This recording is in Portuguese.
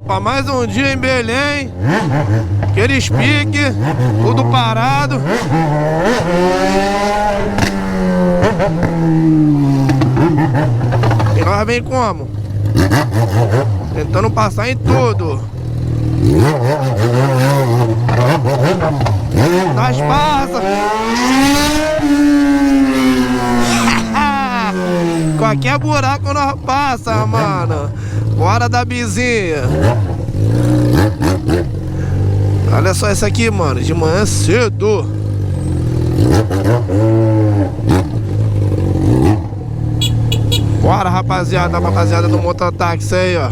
rapaz, mais um dia em Belém. Aqueles piques, tudo parado. E nós vem como? Tentando passar em tudo. Nós passa. Qualquer buraco nós passa, mano. Bora da bizinha. Olha só essa aqui, mano. De manhã cedo. Bora, rapaziada. Rapaziada do mototáxi aí, ó.